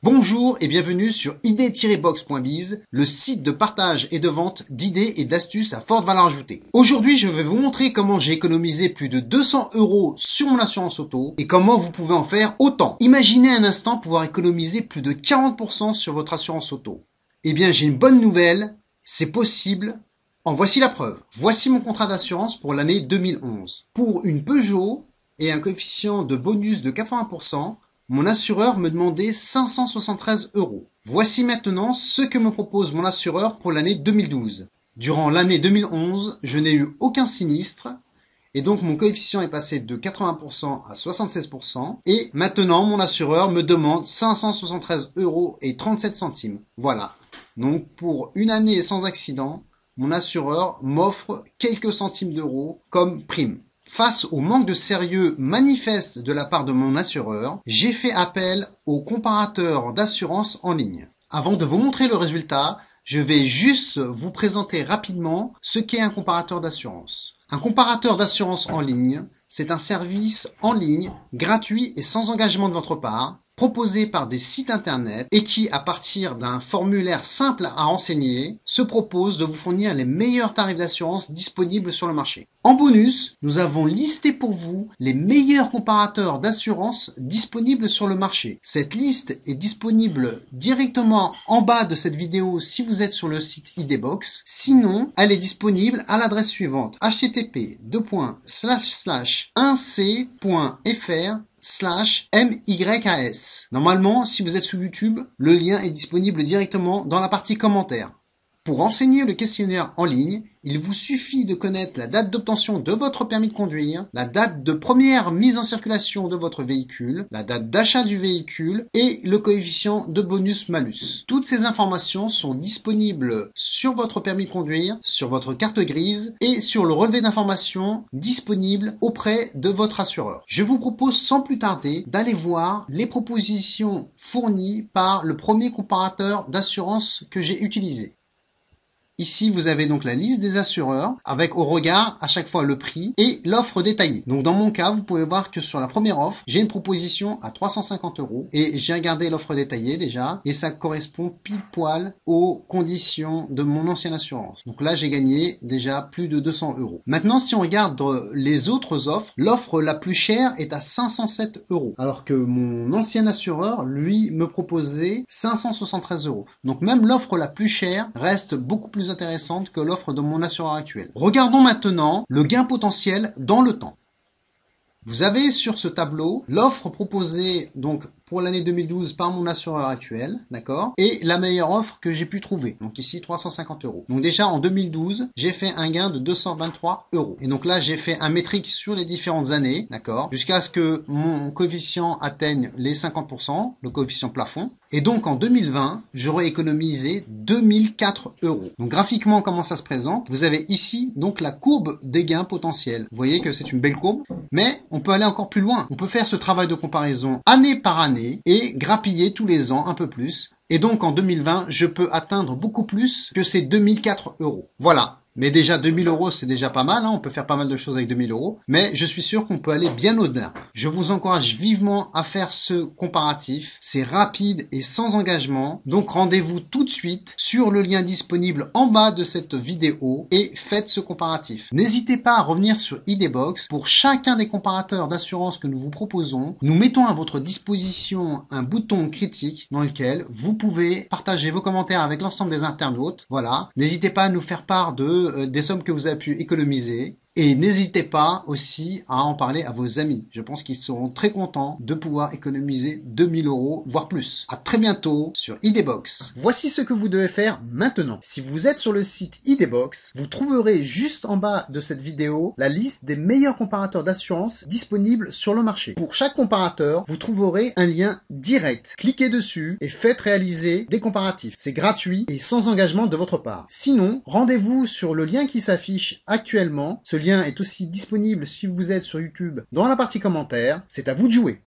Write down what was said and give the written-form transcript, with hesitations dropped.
Bonjour et bienvenue sur idée-box.biz, le site de partage et de vente d'idées et d'astuces à forte valeur ajoutée. Aujourd'hui, je vais vous montrer comment j'ai économisé plus de 200 € sur mon assurance auto et comment vous pouvez en faire autant. Imaginez un instant pouvoir économiser plus de 40% sur votre assurance auto. Eh bien, j'ai une bonne nouvelle, c'est possible. En voici la preuve. Voici mon contrat d'assurance pour l'année 2011. Pour une Peugeot et un coefficient de bonus de 80%, mon assureur me demandait 573 €. Voici maintenant ce que me propose mon assureur pour l'année 2012. Durant l'année 2011, je n'ai eu aucun sinistre et donc mon coefficient est passé de 80% à 76% et maintenant mon assureur me demande 573 € et 37 centimes. Voilà. Donc pour une année sans accident, mon assureur m'offre quelques centimes d'euros comme prime. Face au manque de sérieux manifeste de la part de mon assureur, j'ai fait appel au comparateur d'assurance en ligne. Avant de vous montrer le résultat, je vais juste vous présenter rapidement ce qu'est un comparateur d'assurance. Un comparateur d'assurance en ligne, c'est un service en ligne, gratuit et sans engagement de votre part, proposé par des sites internet et qui, à partir d'un formulaire simple à renseigner, se propose de vous fournir les meilleurs tarifs d'assurance disponibles sur le marché. En bonus, nous avons listé pour vous les meilleurs comparateurs d'assurance disponibles sur le marché. Cette liste est disponible directement en bas de cette vidéo si vous êtes sur le site idbox. Sinon, elle est disponible à l'adresse suivante http://1c.fr/MYAS. Normalement, si vous êtes sur YouTube, le lien est disponible directement dans la partie commentaires. Pour renseigner le questionnaire en ligne, il vous suffit de connaître la date d'obtention de votre permis de conduire, la date de première mise en circulation de votre véhicule, la date d'achat du véhicule et le coefficient de bonus-malus. Toutes ces informations sont disponibles sur votre permis de conduire, sur votre carte grise et sur le relevé d'informations disponible auprès de votre assureur. Je vous propose sans plus tarder d'aller voir les propositions fournies par le premier comparateur d'assurance que j'ai utilisé. Ici, vous avez donc la liste des assureurs avec au regard à chaque fois le prix et l'offre détaillée. Donc dans mon cas, vous pouvez voir que sur la première offre, j'ai une proposition à 350 € et j'ai regardé l'offre détaillée déjà et ça correspond pile poil aux conditions de mon ancienne assurance. Donc là, j'ai gagné déjà plus de 200 €. Maintenant, si on regarde les autres offres, l'offre la plus chère est à 507 € alors que mon ancien assureur, lui, me proposait 573 €. Donc même l'offre la plus chère reste beaucoup plus intéressante que l'offre de mon assureur actuel. Regardons maintenant le gain potentiel dans le temps. Vous avez sur ce tableau l'offre proposée donc pour l'année 2012 par mon assureur actuel, d'accord, et la meilleure offre que j'ai pu trouver. Donc ici 350 €. Donc déjà en 2012, j'ai fait un gain de 223 €. Et donc là, j'ai fait un métrique sur les différentes années, d'accord, jusqu'à ce que mon coefficient atteigne les 50%, le coefficient plafond. Et donc en 2020, j'aurais économisé 2004 €. Donc graphiquement, comment ça se présente? Vous avez ici donc la courbe des gains potentiels. Vous voyez que c'est une belle courbe, mais on peut aller encore plus loin. On peut faire ce travail de comparaison année par année et grappiller tous les ans un peu plus. Et donc en 2020, je peux atteindre beaucoup plus que ces 2004 €. Voilà. Mais déjà 2000 € c'est déjà pas mal, hein. On peut faire pas mal de choses avec 2000 €, mais je suis sûr qu'on peut aller bien au-delà. Je vous encourage vivement à faire ce comparatif, c'est rapide et sans engagement, donc rendez-vous tout de suite sur le lien disponible en bas de cette vidéo et faites ce comparatif. N'hésitez pas à revenir sur idbox pour chacun des comparateurs d'assurance que nous vous proposons. Nous mettons à votre disposition un bouton critique dans lequel vous pouvez partager vos commentaires avec l'ensemble des internautes. Voilà, n'hésitez pas à nous faire part des sommes que vous avez pu économiser. Et n'hésitez pas aussi à en parler à vos amis. Je pense qu'ils seront très contents de pouvoir économiser 2000 €, voire plus. À très bientôt sur idbox. Voici ce que vous devez faire maintenant. Si vous êtes sur le site idbox, vous trouverez juste en bas de cette vidéo la liste des meilleurs comparateurs d'assurance disponibles sur le marché. Pour chaque comparateur, vous trouverez un lien direct. Cliquez dessus et faites réaliser des comparatifs. C'est gratuit et sans engagement de votre part. Sinon, rendez-vous sur le lien qui s'affiche actuellement. Ce lien est aussi disponible si vous êtes sur YouTube dans la partie commentaires. C'est à vous de jouer.